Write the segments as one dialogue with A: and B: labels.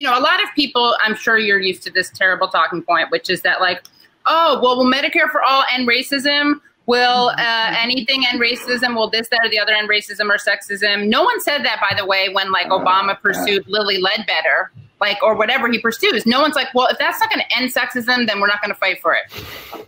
A: A lot of people, I'm sure you're used to this terrible talking point, which is that like, oh, well, will Medicare for all end racism? Will anything end racism? Will this, that, or the other end racism or sexism? No one said that, by the way, when like Obama pursued Lilly Ledbetter, like, or whatever he pursues. No one's like, well, if that's not going to end sexism, then we're not going to fight for it.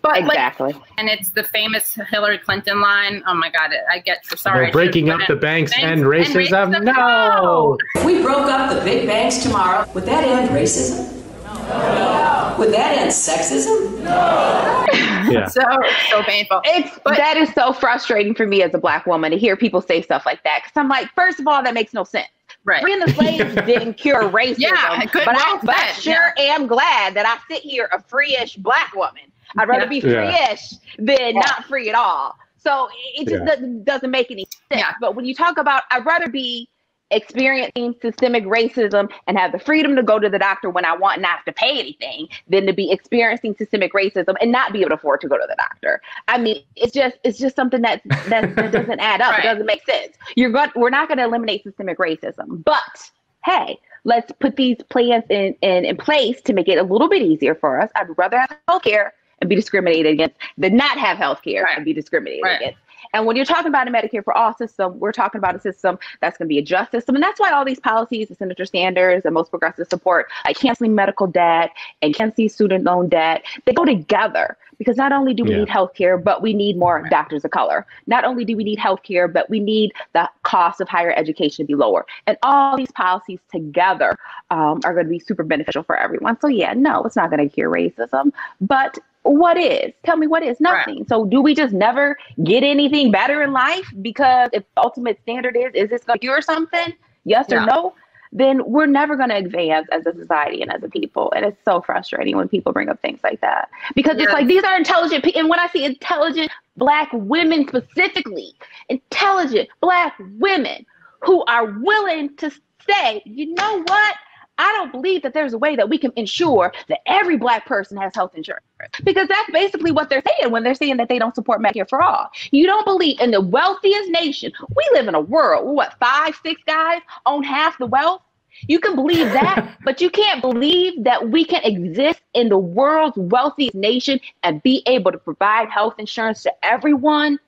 A: But
B: exactly.
A: Like, and it's the famous Hillary Clinton line. Oh my God, I get sorry.
C: Well, breaking up the banks and racism? No.
D: If we broke up the big banks tomorrow, would that end racism? No. Would that end sexism? No.
C: Yeah.
A: So painful.
B: That is so frustrating for me as a Black woman to hear people say stuff like that. Because I'm like, first of all, that makes no sense.
A: Right.
B: Freeing the slaves didn't cure racism.
A: Yeah,
B: but I sure am glad that I sit here a free-ish Black woman. I'd rather be free-ish than not free at all. So it just doesn't make any sense. Yeah. But when you talk about, I'd rather be experiencing systemic racism and have the freedom to go to the doctor when I want and not have to pay anything than to be experiencing systemic racism and not be able to afford to go to the doctor. I mean, it's just something that doesn't add up. Right. It doesn't make sense. We're not going to eliminate systemic racism, but hey, let's put these plans in place to make it a little bit easier for us. I'd rather have healthcare and be discriminated against than not have healthcare and be discriminated against. And when you're talking about a Medicare for all system, we're talking about a system that's going to be a just system. And that's why all these policies, the Senator Sanders and most progressives support, like canceling medical debt and canceling student loan debt, they go together. Because not only do we need healthcare, but we need more doctors of color. Not only do we need healthcare, but we need the cost of higher education to be lower. And all these policies together are going to be super beneficial for everyone. So no, it's not going to cure racism. But what is? Tell me what is? Nothing. Right. So do we just never get anything better in life? Because if the ultimate standard is this going to cure something? Yes or no? Then we're never going to advance as a society and as a people. And it's so frustrating when people bring up things like that. Because it's like, these are intelligent people. And when I see intelligent Black women specifically, intelligent Black women who are willing to say, you know what? I don't believe that there's a way that we can ensure that every Black person has health insurance. Because that's basically what they're saying when they're saying that they don't support Medicare for all. You don't believe in the wealthiest nation. We live in a world where 5, 6 guys own half the wealth. You can believe that, but you can't believe that we can exist in the world's wealthiest nation and be able to provide health insurance to everyone.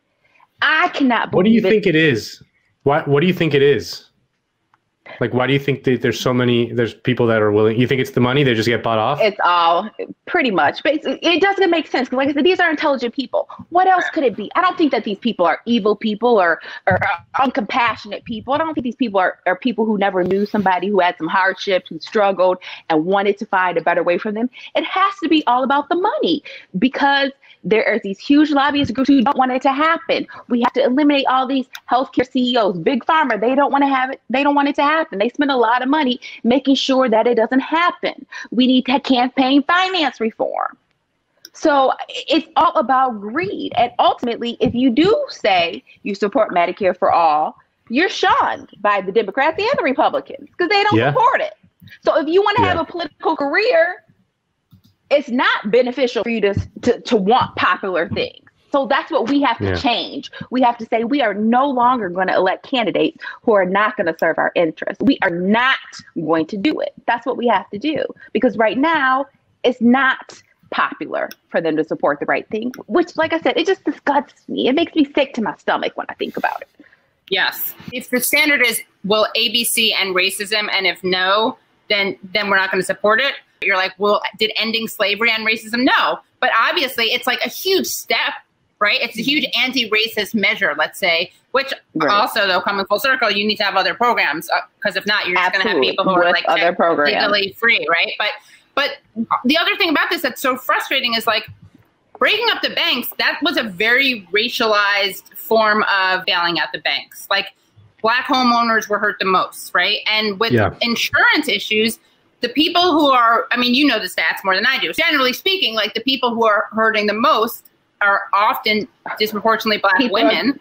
B: I cannot believe it.
C: What do you think it is? What do you think it is? Like, why do you think that there's people that are willing? You think it's the money? They just get bought off?
B: It's all pretty much. But it doesn't make sense. Like I said, these are intelligent people. What else could it be? I don't think that these people are evil people or uncompassionate people. I don't think these people are people who never knew somebody who had some hardships, who struggled and wanted to find a better way for them. It has to be all about the money because there are these huge lobbyist groups who don't want it to happen. We have to eliminate all these healthcare CEOs, big pharma. They don't want to have it. They don't want it to happen. They spend a lot of money making sure that it doesn't happen. We need to campaign finance reform. So it's all about greed. And ultimately, if you do say you support Medicare for all, you're shunned by the Democrats and the Republicans because they don't support it. So if you want to have a political career, it's not beneficial for you to want popular things. So that's what we have to change. We have to say we are no longer going to elect candidates who are not going to serve our interests. We are not going to do it. That's what we have to do. Because right now, it's not popular for them to support the right thing, which, like I said, it just disgusts me. It makes me sick to my stomach when I think about it.
A: Yes. If the standard is, will ABC end racism? And if no, then we're not going to support it. You're like, well, did ending slavery end racism? No. But obviously, it's like a huge step, right? It's a huge anti-racist measure, let's say, which also, though, coming full circle, you need to have other programs because if not, you're just going to have people who are like legally free, right? But the other thing about this that's so frustrating is like breaking up the banks. That was a very racialized form of bailing out the banks. Like Black homeowners were hurt the most, right? And with insurance issues, the people who are, I mean, you know the stats more than I do. Generally speaking, like the people who are hurting the most are often disproportionately Black women.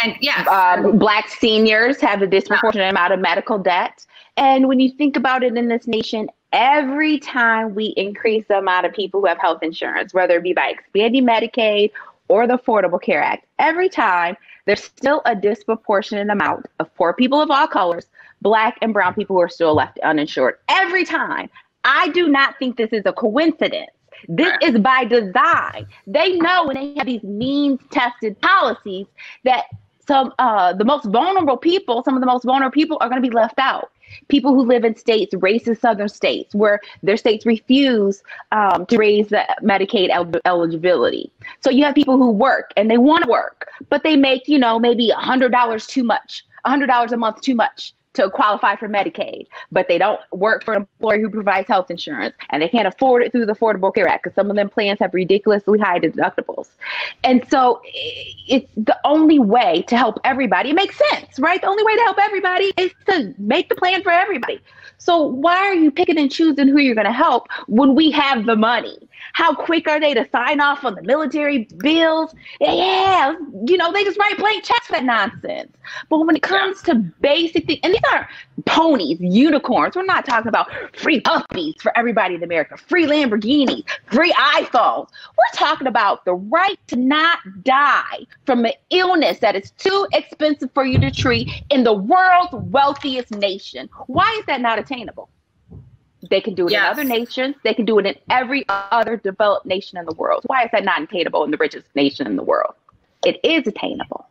A: And
B: Black seniors have a disproportionate amount of medical debt. And when you think about it in this nation, every time we increase the amount of people who have health insurance, whether it be by expanding Medicaid or the Affordable Care Act, every time there's still a disproportionate amount of poor people of all colors, Black and brown people who are still left uninsured every time. I do not think this is a coincidence. This is by design. They know when they have these means-tested policies that some of the most vulnerable people are going to be left out. People who live in states, racist southern states, where their states refuse to raise the Medicaid eligibility. So you have people who work and they want to work, but they make, maybe $100 too much, $100 a month too much to qualify for Medicaid, but they don't work for an employer who provides health insurance, and they can't afford it through the Affordable Care Act because some of them plans have ridiculously high deductibles. And so it's the only way to help everybody. It makes sense, right? The only way to help everybody is to make the plan for everybody. So why are you picking and choosing who you're going to help when we have the money? How quick are they to sign off on the military bills? Yeah, they just write blank checks for that nonsense. But when it comes to basic things, and these aren't ponies, unicorns. We're not talking about free puppies for everybody in America, free Lamborghinis, free iPhones. We're talking about the right to not die from an illness that is too expensive for you to treat in the world's wealthiest nation. Why is that not attainable? They can do it in other nations. They can do it in every other developed nation in the world. Why is that not attainable in the richest nation in the world? It is attainable.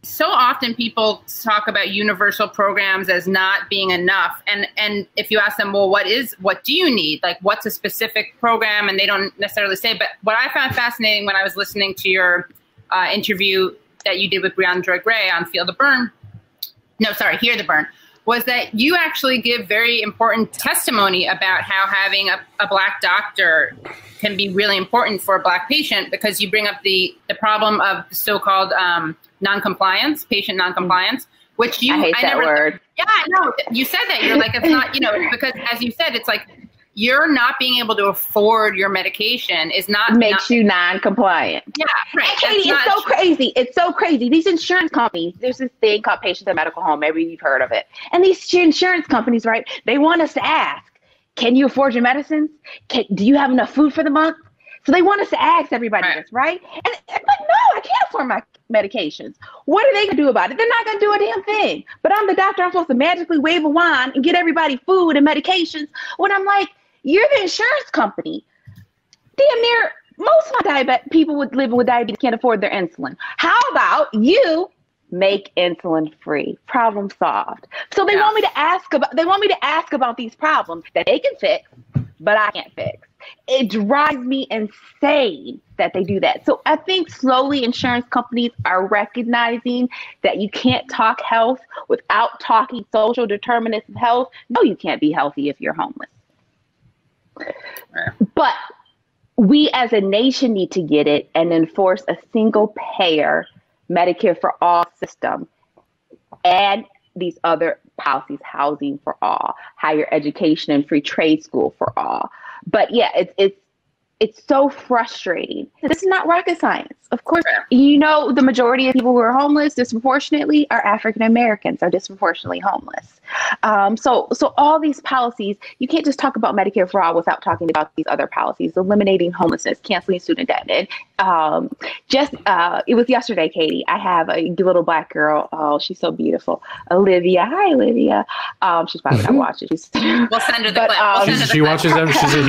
A: So often people talk about universal programs as not being enough. And if you ask them, well, what do you need? Like, what's a specific program? And they don't necessarily say. But what I found fascinating when I was listening to your interview that you did with Breonna Joy Gray on Hear the Burn, was that you actually give very important testimony about how having a Black doctor can be really important for a Black patient, because you bring up the problem of so-called non-compliance, patient non-compliance, which I hate that word. Yeah, I know. You said that. You're like, it's not, because as you said, it's like you're not being able to afford your medication is not
B: makes you non-compliant.
A: Yeah, right.
B: Katie, it's so crazy. It's so crazy. These insurance companies, there's this thing called Patients at Medical Home. Maybe you've heard of it. And these insurance companies, right, they want us to ask, can you afford your medicines? Do you have enough food for the month? So they want us to ask everybody this, right? And but no, I can't afford my medications. What are they going to do about it? They're not going to do a damn thing. But I'm the doctor. I'm supposed to magically wave a wand and get everybody food and medications. When I'm like, you're the insurance company. Damn near most of my people living with diabetes can't afford their insulin. How about you make insulin free? Problem solved. So they want me to ask about these problems that they can fix, but I can't fix. It drives me insane that they do that. So I think slowly insurance companies are recognizing that you can't talk health without talking social determinants of health. No, you can't be healthy if you're homeless. But we as a nation need to get it and enforce a single payer Medicare for all system and these other policies, housing for all, higher education and free trade school for all. But yeah, it's so frustrating. This is not rocket science. Of course, the majority of people who are homeless disproportionately are African Americans, are disproportionately homeless. So all these policies, you can't just talk about Medicare for all without talking about these other policies, eliminating homelessness, canceling student debt. And it was yesterday, Katie, I have a little Black girl. Oh, she's so beautiful. Olivia. Hi, Olivia. She's probably not watching. We'll
A: send her the clip.
C: She watches she's a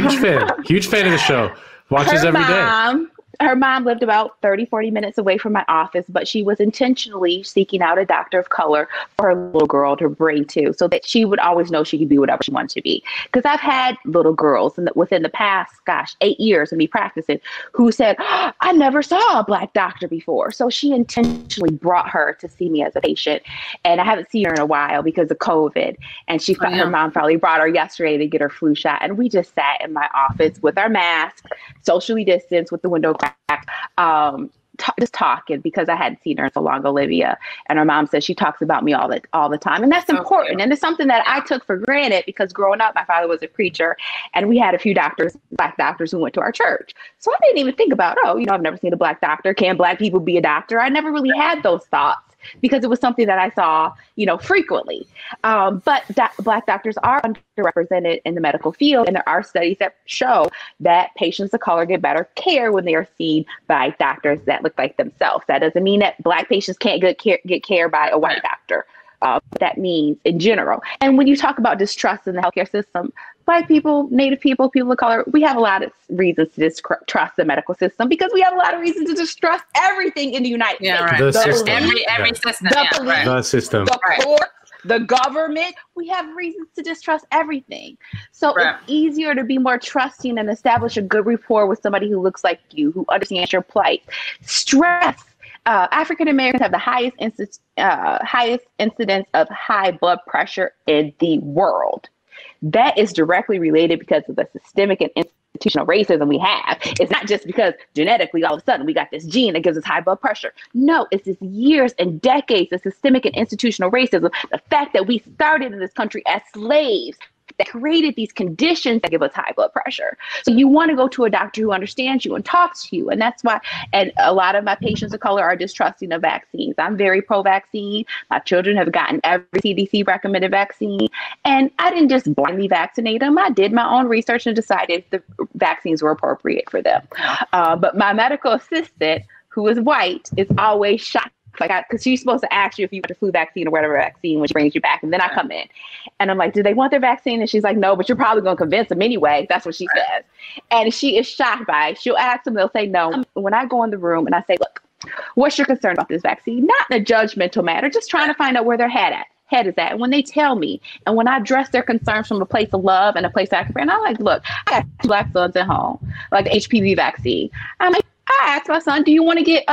C: huge fan of the show. Watches every day.
B: Her mom lived about 30, 40 minutes away from my office, but she was intentionally seeking out a doctor of color for her little girl to bring to, so that she would always know she could be whatever she wanted to be. Because I've had little girls within the past, 8 years of me practicing who said, I never saw a Black doctor before. So she intentionally brought her to see me as a patient. And I haven't seen her in a while because of COVID. And her mom probably brought her yesterday to get her flu shot. And we just sat in my office with our masks, socially distanced, with the window cracked, just talking, because I hadn't seen her in so long, Olivia. And her mom says she talks about me all the time. And that's important. Cute. And it's something that I took for granted because growing up, my father was a preacher and we had a few Black doctors who went to our church. So I didn't even think about, I've never seen a Black doctor. Can Black people be a doctor? I never really had those thoughts, because it was something that I saw, frequently. But Black doctors are underrepresented in the medical field. And there are studies that show that patients of color get better care when they are seen by doctors that look like themselves. That doesn't mean that Black patients can't get care by a white doctor. what that means in general. And when you talk about distrust in the healthcare system, Black people, Native people, people of color, we have a lot of reasons to distrust the medical system because we have a lot of reasons to distrust everything in the United States.
A: Right.
C: The system.
A: Every system.
B: The police,
C: The system.
B: the court, the government. We have reasons to distrust everything. So it's easier to be more trusting and establish a good rapport with somebody who looks like you, who understands your plight. Stress. African Americans have the highest incidence of high blood pressure in the world. That is directly related because of the systemic and institutional racism we have. It's not just because genetically all of a sudden we got this gene that gives us high blood pressure. No, it's just years and decades of systemic and institutional racism. The fact that we started in this country as slaves that created these conditions that give us high blood pressure. So you want to go to a doctor who understands you and talks to you. And that's why, and a lot of my patients of color are distrusting of vaccines. I'm very pro-vaccine. My children have gotten every CDC recommended vaccine. And I didn't just blindly vaccinate them. I did my own research and decided if the vaccines were appropriate for them. But my medical assistant, who is white, is always shocked. Because she's supposed to ask you if you want the flu vaccine or whatever vaccine when she brings you back. And then I come in and I'm like, do they want their vaccine? And she's like, no, but you're probably going to convince them anyway. That's what she says. And she is shocked by it. She'll ask them, they'll say no. When I go in the room and I say, look, what's your concern about this vaccine? Not in a judgmental matter, just trying to find out where their head is at. And when they tell me, and when I address their concerns from a place of love and a place of activity, and I'm like, look, I got 2 Black sons at home, like the HPV vaccine. I'm like, I asked my son, do you want to get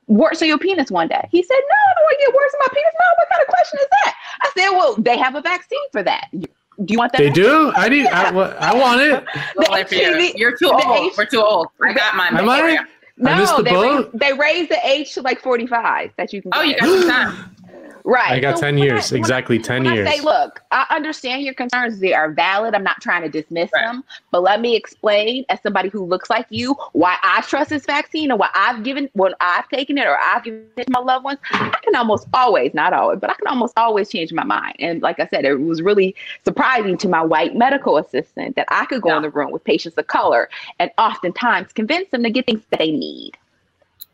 B: warts on your penis one day? He said, no, I don't want to get warts on my penis. No, what kind of question is that? I said, well, they have a vaccine for that. Do you want that?
C: They do? I do. I want it.
A: You're too old. We're too old. I got mine.
C: Am I?
B: No, they raised the age to like 45 that you can get.
A: Oh, you got some time.
B: Right.
C: I got 10 years. Exactly 10 years.
B: I say, look, I understand your concerns. They are valid. I'm not trying to dismiss them. But let me explain, as somebody who looks like you, why I trust this vaccine and why I've taken it or I've given it to my loved ones. I can almost always, not always, but I can almost always change my mind. And like I said, it was really surprising to my white medical assistant that I could go in the room with patients of color and oftentimes convince them to get things that they need.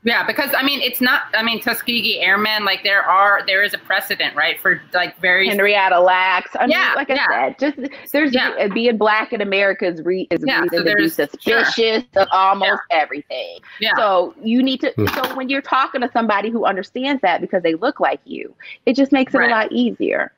A: Yeah, because Tuskegee Airmen, like there is a precedent, right, for like very
B: Henrietta Lacks. I said, just being Black in America is reason to be suspicious of almost everything. Yeah. So you need to. So when you're talking to somebody who understands that because they look like you, it just makes it a lot easier.